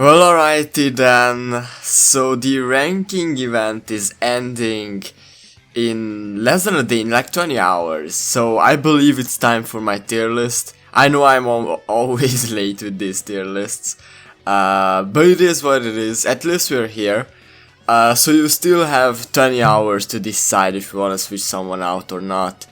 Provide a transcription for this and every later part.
Well, alrighty then. So the ranking event is ending in less than a day, in like 20 hours. So I believe it's time for my tier list. I know I'm always late with these tier lists. But it is what it is. At least we're here. So you still have 20 hours to decide if you want to switch someone out or not.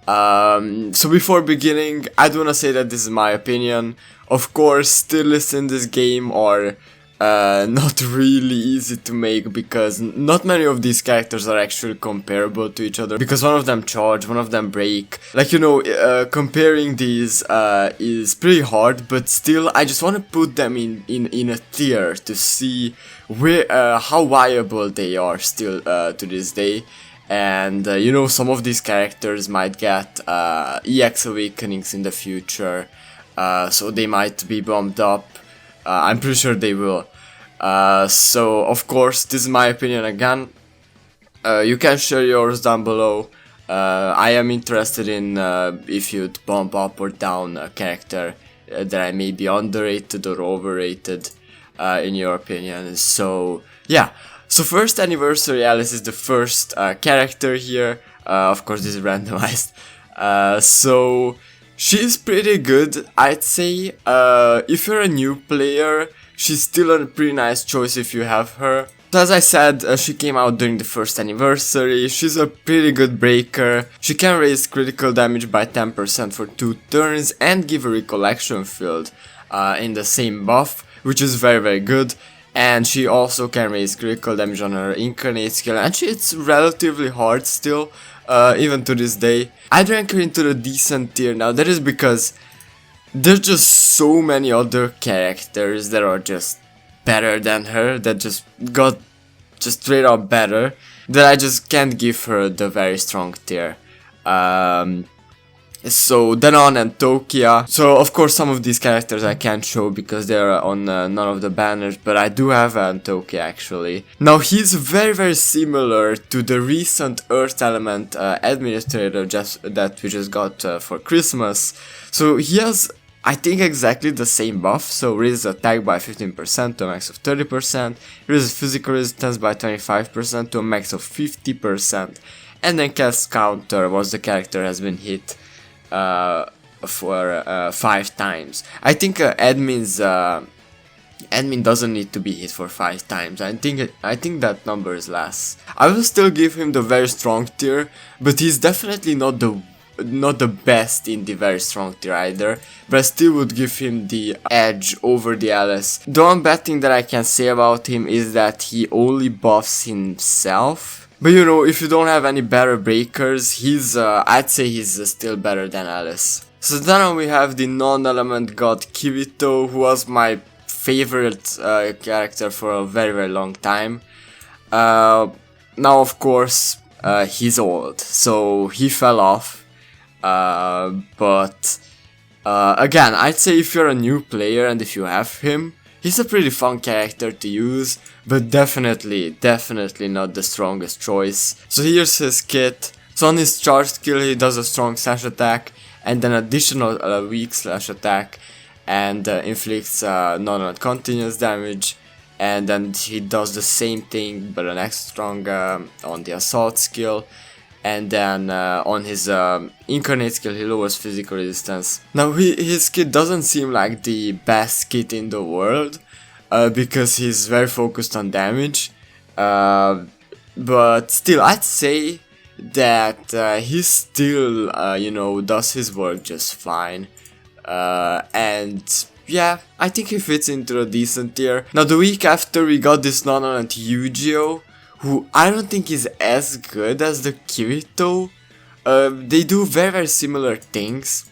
So before beginning, I do want to say that this is my opinion. Of course, tier lists in this game are not really easy to make because not many of these characters are actually comparable to each other, because one of them charge, one of them break. Like, you know, comparing these is pretty hard, but still I just want to put them in a tier to see where how viable they are still to this day. And you know, some of these characters might get EX awakenings in the future, so they might be bumped up. I'm pretty sure they will. So of course, this is my opinion again. You can share yours down below. I am interested in if you'd bump up or down a character that I may be underrated or overrated in your opinion. So yeah. So first anniversary Alice is the first character here. Of course this is randomized. So she's pretty good, I'd say. If you're a new player, she's still a pretty nice choice if you have her. So as I said, she came out during the first anniversary. She's a pretty good breaker. She can raise critical damage by 10% for 2 turns and give a recollection field in the same buff, which is very good. And she also can raise critical damage on her incarnate skill, and it's relatively hard still, even to this day. I'd rank her into the decent tier now. That is because there's just so many other characters that are just better than her, that just got just straight up better, that I just can't give her the very strong tier. So Denon and Tokia. So of course some of these characters I can't show because they're on none of the banners, but I do have Tokia actually. Now he's very similar to the recent Earth Element administrator that we just got for Christmas. So he has, I think, exactly the same buff. So raises attack by 15% to a max of 30%, raises physical resistance by 25% to a max of 50%, and then casts counter once the character has been hit for 5 times. I think admin doesn't need to be hit for 5 times. I think that number is less. I will still give him the very strong tier, but he's definitely not the best in the very strong tier either. But I still would give him the edge over the Alice. The one bad thing that I can say about him is that he only buffs himself. But you know, if you don't have any better breakers, I'd say he's still better than Alice. So then we have the non-element god Kirito, who was my favorite character for a very long time. Now of course, he's old, so he fell off. But again, I'd say if you're a new player and if you have him, he's a pretty fun character to use, but definitely not the strongest choice. So here's his kit. So on his charge skill he does a strong slash attack and an additional weak slash attack, and inflicts non-continuous damage, and then he does the same thing but an extra strong on the assault skill. And then on his incarnate skill he lowers physical resistance. Now his kit doesn't seem like the best kit in the world, because he's very focused on damage, but still I'd say that he still you know, does his work just fine, and yeah, I think he fits into a decent tier. Now the week after we got this non-element Eugeo, who I don't think is as good as the Kirito. They do very similar things,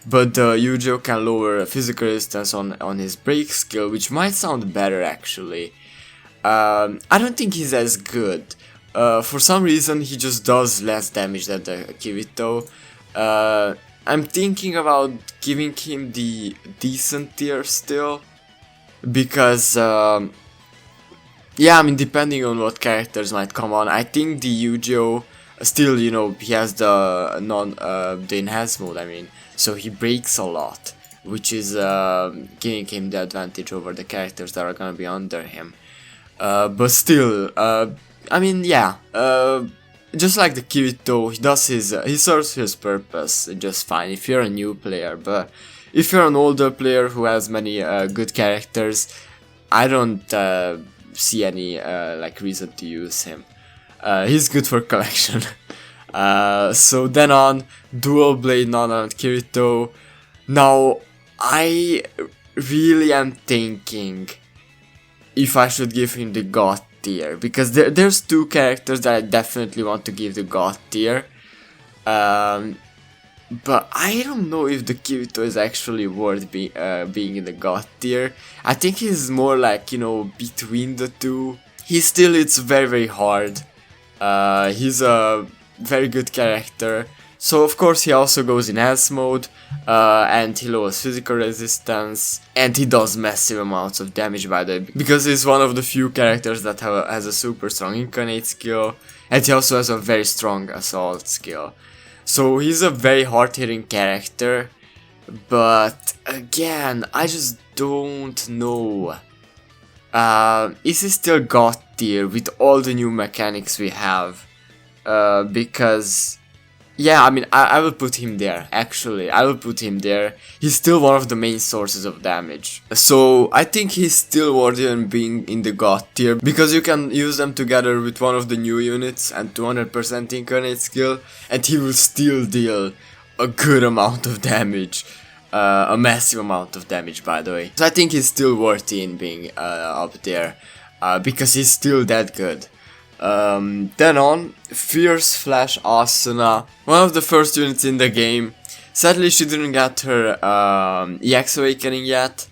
but Eugeo can lower physical resistance on his break skill, which might sound better actually. I don't think he's as good. For some reason he just does less damage than the Kirito. I'm thinking about giving him the decent tier still, because yeah, I mean, depending on what characters might come on, I think the Eugeo still, you know, he has the enhanced mode, I mean, so he breaks a lot. which is giving him the advantage over the characters that are gonna be under him. But still, I mean, yeah, just like the Kirito, he serves his purpose just fine if you're a new player, but if you're an older player who has many good characters, I don't see any like reason to use him. He's good for collection. So then on, Dual Blade Nana and Kirito. Now, I really am thinking if I should give him the God tier, because there's two characters that I definitely want to give the God tier. But I don't know if the Kirito is actually worth being in the God tier. I think he's more like, you know, between the two. It's very, very hard. He's a very good character. So of course he also goes in S mode, and he lowers physical resistance, and he does massive amounts of damage, by the way, because he's one of the few characters that has a super strong incarnate skill, and he also has a very strong assault skill. So he's a very hard-hitting character, but again, I just don't know. Is he still God tier with all the new mechanics we have? Because, yeah, I mean, I will put him there, actually, I will put him there. He's still one of the main sources of damage. So, I think he's still worthy of being in the God tier, because you can use them together with one of the new units and 200% incarnate skill, and he will still deal a good amount of damage. A massive amount of damage, by the way. So I think he's still worthy in being up there, because he's still that good. Then on, Fierce Flash Asuna, one of the first units in the game. Sadly, she didn't get her EX Awakening yet,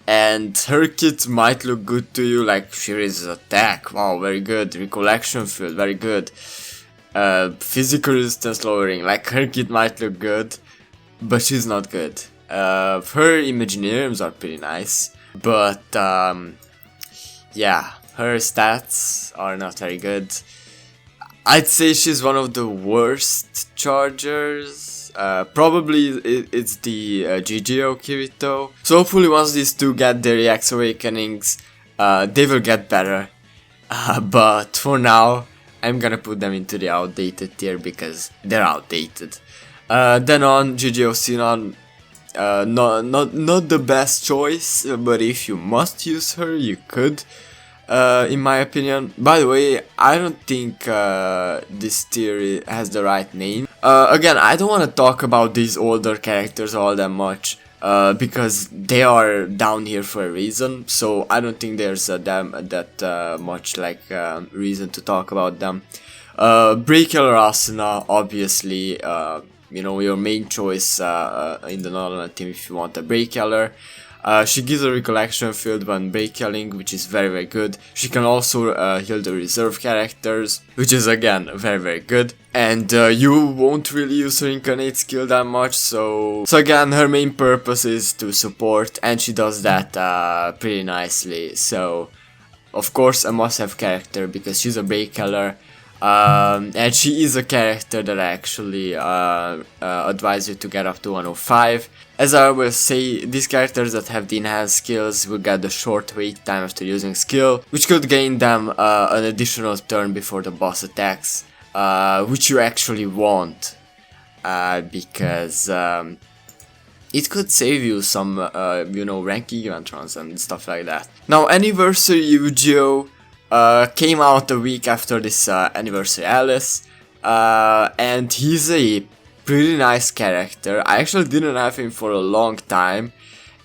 and her kit might look good to you, like she raises attack, wow, very good, recollection field, very good, physical resistance lowering, like her kit might look good, but she's not good. Her Imaginariums are pretty nice, but yeah, her stats are not very good. I'd say she's one of the worst chargers. Probably it's the GGO Kirito. So hopefully once these two get their EX Awakenings, they will get better. But for now, I'm gonna put them into the outdated tier because they're outdated. Then on, GGO Sinon. Not the best choice, but if you must use her, you could, in my opinion. By the way, I don't think this tier has the right name. Again, I don't want to talk about these older characters all that much, because they are down here for a reason, so I don't think there's that much like reason to talk about them. Breaker Asuna, obviously, you know, your main choice in the normal team if you want a Break Killer. She gives a recollection field when break killing, which is very, very good. She can also heal the reserve characters, which is again very, very good. And you won't really use her incarnate skill that much, so again, her main purpose is to support, and she does that pretty nicely. So of course a must-have character because she's a break killer. And she is a character that I actually advise you to get up to 105. As I will say, these characters that have the enhanced skills will get the short wait time after using skill, which could gain them an additional turn before the boss attacks, which you actually want, because it could save you some, you know, ranking event runs and stuff like that. Now, Anniversary Eugeo came out a week after this Anniversary Alice, and he's a pretty nice character. I actually didn't have him for a long time,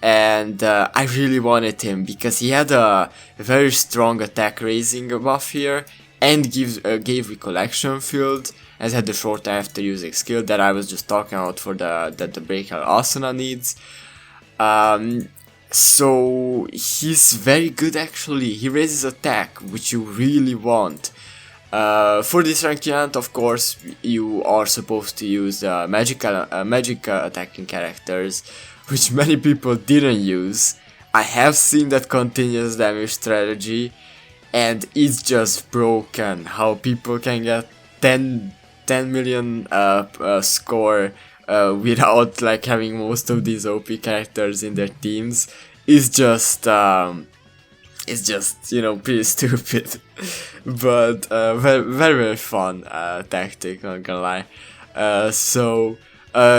and I really wanted him because he had a very strong attack raising buff here, and gave recollection field, and had the short time after using skill that I was just talking about for that the Breaker Asuna needs. So he's very good actually. He raises attack, which you really want. For this rank event, of course, you are supposed to use magic attacking characters, which many people didn't use. I have seen that continuous damage strategy, and it's just broken how people can get 10 million score without like having most of these OP characters in their teams is just you know, pretty stupid. But very fun tactic, not gonna lie.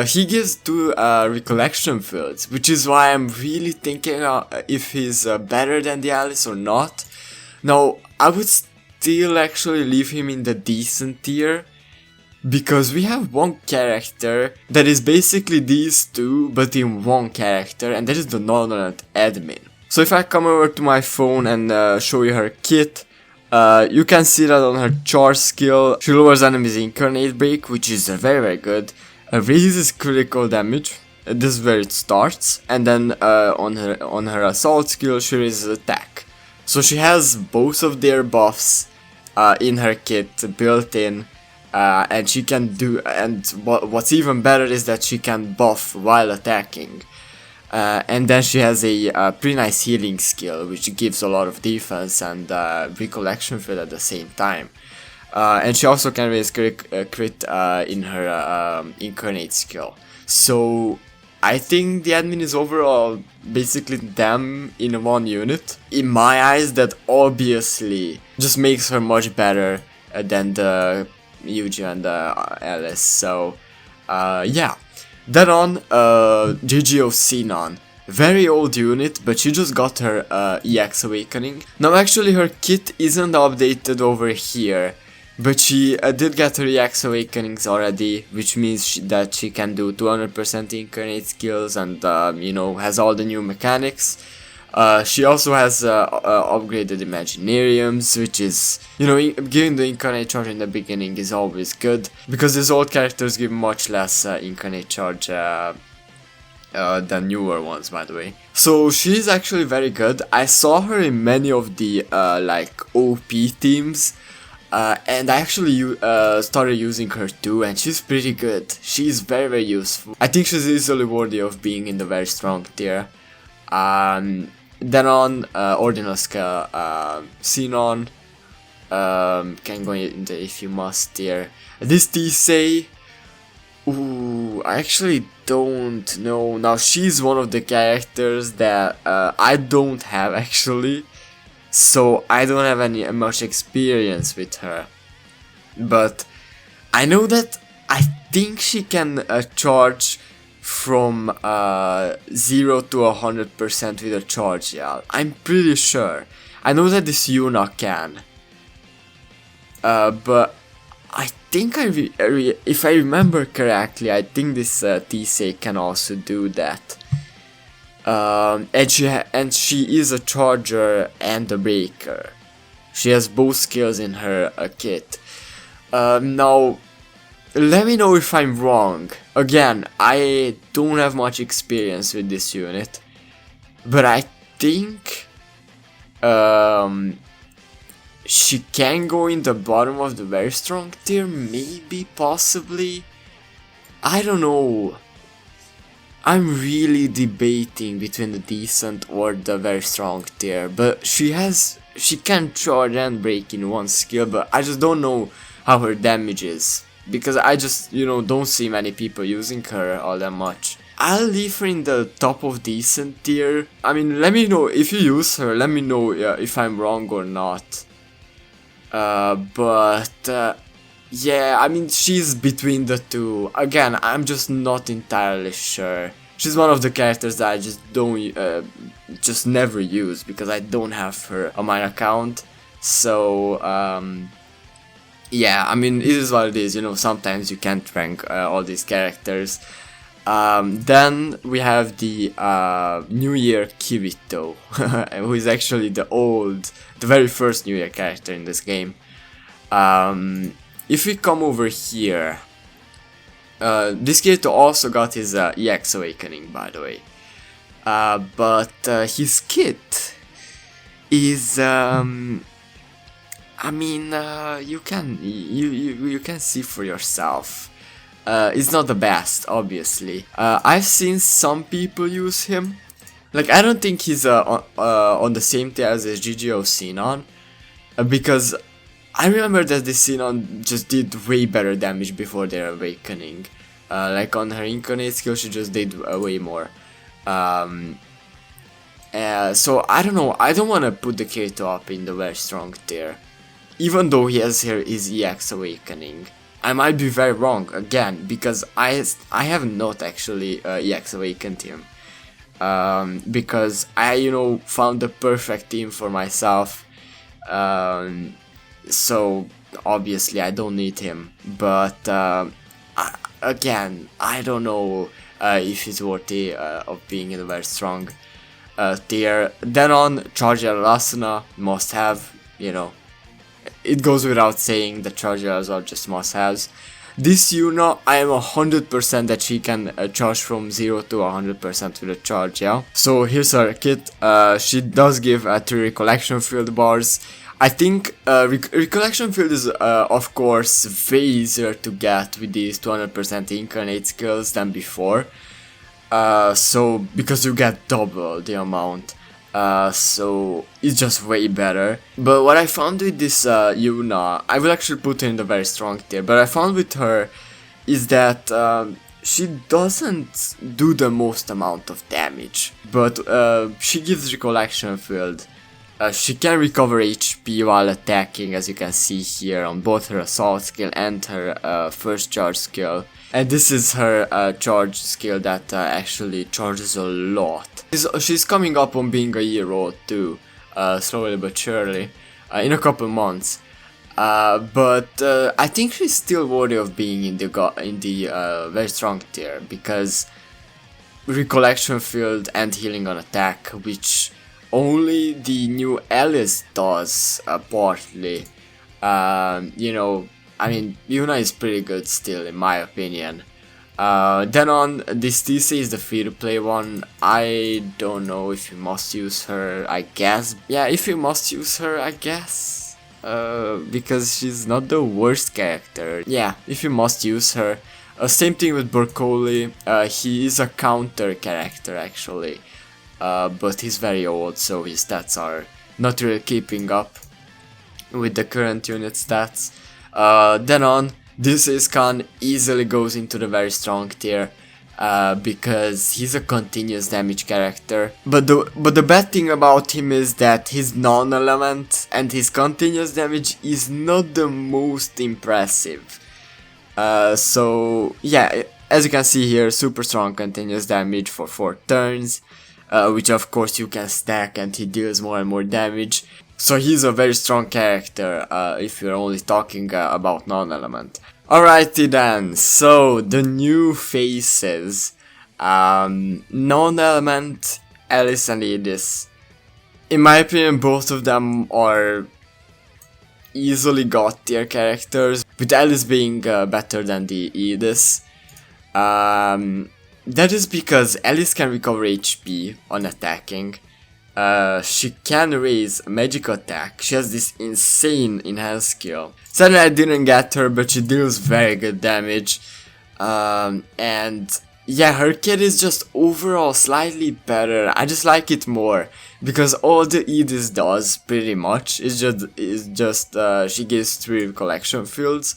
He gives 2 recollection fields, which is why I'm really thinking if he's better than the Alice or not. Now, I would still actually leave him in the decent tier, because we have one character that is basically these 2, but in one character, and that is the Northern admin. So if I come over to my phone and show you her kit, you can see that on her charge skill, she lowers enemies' incarnate break, which is very good. Raises critical damage, this is where it starts, and then on her assault skill, she raises attack. So she has both of their buffs in her kit built in. And she can do, and what's even better is that she can buff while attacking. And then she has a pretty nice healing skill, which gives a lot of defense and recollection field at the same time. And she also can raise crit in her incarnate skill. So I think the admin is overall basically them in one unit. In my eyes, that obviously just makes her much better than the Eugeo and Alice. So yeah. Then on GGO Sinon. Very old unit, but she just got her EX Awakening. Now actually her kit isn't updated over here, but she did get her EX Awakenings already, which means that she can do 200% incarnate skills and you know, has all the new mechanics. She also has upgraded Imaginariums, which is, you know, giving the incarnate charge in the beginning is always good, because these old characters give much less incarnate charge than newer ones, by the way. So she's actually very good. I saw her in many of the like OP teams, and I actually started using her too, and she's pretty good. She's very useful. I think she's easily worthy of being in the very strong tier. Then on ordinal scale, Sinon can go into if you must tier. This Tisei, ooh, I actually don't know. Now she's one of the characters that I don't have actually, so I don't have any much experience with her. But I know that I think she can charge from 0 to 100% with a charge yell. I'm pretty sure. I know that this Yuna can. But I think if I remember correctly, I think this Tisei can also do that. And she is a charger and a breaker. She has both skills in her kit. Now, let me know if I'm wrong. Again, I don't have much experience with this unit, but I think she can go in the bottom of the very strong tier, maybe, possibly. I don't know. I'm really debating between the decent or the very strong tier, but she can charge and break in one skill, but I just don't know how her damage is, because I just, you know, don't see many people using her all that much. I'll leave her in the top of decent tier. I mean, let me know if you use her, let me know if I'm wrong or not. Yeah, I mean, she's between the two. Again, I'm just not entirely sure. She's one of the characters that I just don't, just never use, because I don't have her on my account. So, yeah, I mean, it is what it is, you know, sometimes you can't rank all these characters. Then we have the New Year Kirito, who is actually the very first New Year character in this game. If we come over here, this Kirito also got his EX Awakening, by the way. But his kit is, I mean, you can see for yourself. It's not the best, obviously. I've seen some people use him. Like, I don't think he's on the same tier as GGO Sinon, because I remember that the Sinon just did way better damage before their awakening. Like on her incarnate skill, she just did way more. So I don't know, I don't want to put the Kirito up in the very strong tier. Even though he has here his EX Awakening. I might be very wrong again, because I have not actually EX Awakened him. Because I, you know, found the perfect team for myself. So obviously I don't need him. But again, I don't know if he's worthy of being in a very strong tier. Then on, Charger Asuna, must have, you know. It goes without saying that Chargers are just must-haves. This Yuna, I am 100% that she can charge from 0 to 100% with a charge, yeah? So here's her kit. She does give 3 recollection field bars. I think recollection field is of course way easier to get with these 200% incarnate skills than before. So because you get double the amount. So it's just way better. But what I found with this Yuna, I will actually put her in the very strong tier, but I found with her is that she doesn't do the most amount of damage, but she gives recollection field. She can recover HP while attacking, as you can see here on both her assault skill and her first charge skill. And this is her charge skill that actually charges a lot. She's coming up on being a year old too, slowly but surely, in a couple months. But I think she's still worthy of being in the very strong tier, because recollection field and healing on attack, which only the new Alice does partly. You know, I mean, Yuna is pretty good still, in my opinion. Then on, this TC is the free-to-play one. I don't know if you must use her, I guess. Yeah, if you must use her, I guess. Because she's not the worst character. Yeah, if you must use her. Same thing with Broccoli. He is a counter character, actually. But he's very old, so his stats are not really keeping up with the current unit stats. Then on, this Iskan easily goes into the very strong tier, because he's a continuous damage character. But the bad thing about him is that his non-element and his continuous damage is not the most impressive. So yeah, as you can see here, super strong continuous damage for 4 turns, which of course you can stack, and he deals more and more damage. So he's a very strong character if you're only talking about non-element. Alrighty then, so the new faces. Non-element, Alice and Edis. In my opinion, both of them are easily god tier characters, with Alice being better than the Edis. That is because Alice can recover HP on attacking. She can raise magic attack. She has this insane enhanced skill. Sadly I didn't get her, but she deals very good damage. And yeah, her kit is just overall slightly better. I just like it more, because all the Edis does pretty much is just she gives 3 collection fields,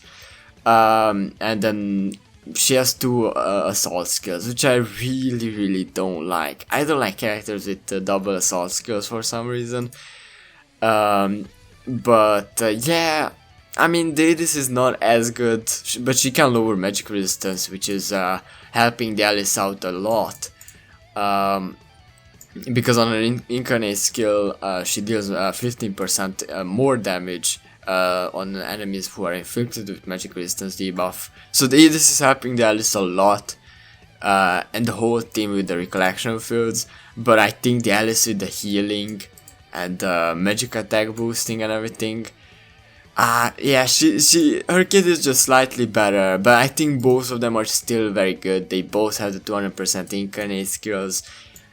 and then she has 2 assault skills, which I really don't like. I don't like characters with double assault skills for some reason. But yeah, I mean, Deidis is not as good, but she can lower magic resistance, which is helping the Alice out a lot. Because on her incarnate skill, she deals 15% more damage on enemies who are inflicted with magic resistance debuff. So this is helping the Alice a lot, and the whole team with the recollection fields. But I think the Alice with the healing and magic attack boosting and everything, yeah, her kit is just slightly better, but I think both of them are still very good. They both have the 200% incarnate skills.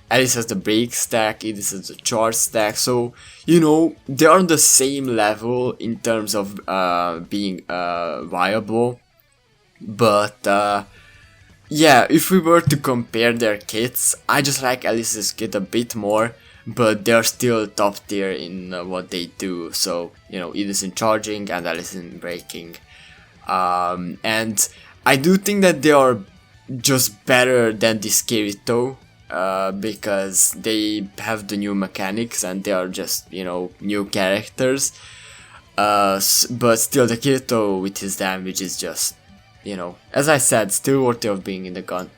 Alice has the break stack, Edis has the charge stack, so, you know, they are on the same level in terms of being viable. But yeah, if we were to compare their kits, I just like Alice's kit a bit more, but they're still top tier in what they do. So, you know, Edis in charging and Alice in breaking. And I do think that they are just better than this Kirito, because they have the new mechanics and they are just, you know, new characters. But still, the Kirito with his damage is just, you know, as I said, still worthy of being in the god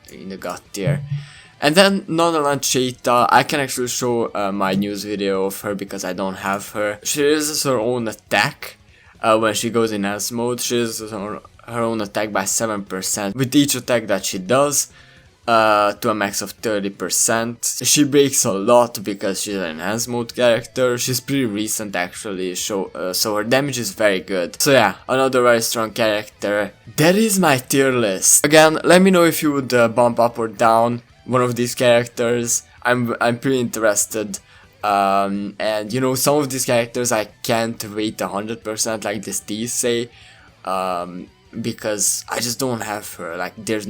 tier. And then Nonalan Cheetah, I can actually show my news video of her because I don't have her. She raises her own attack when she goes in enhanced mode. She raises her own attack by 7% with each attack that she does, to a max of 30%. She breaks a lot because she's an enhanced mode character. She's pretty recent actually, so her damage is very good. So yeah, another very strong character. That is my tier list. Again, let me know if you would bump up or down one of these characters. I'm pretty interested. And you know, some of these characters I can't rate 100% like this T say, because I just don't have her. Like there's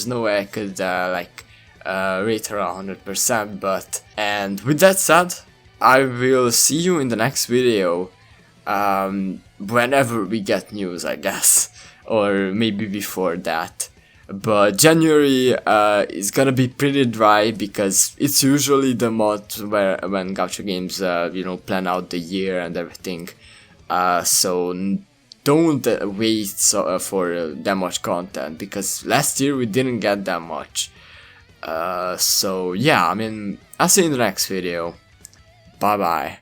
no way I could rate her 100%. But and with that said, I will see you in the next video, whenever we get news, I guess, or maybe before that. But January is gonna be pretty dry because it's usually the month when gacha games you know, plan out the year and everything. So don't wait for that much content, because last year we didn't get that much. So yeah, I mean, I'll see you in the next video. Bye bye.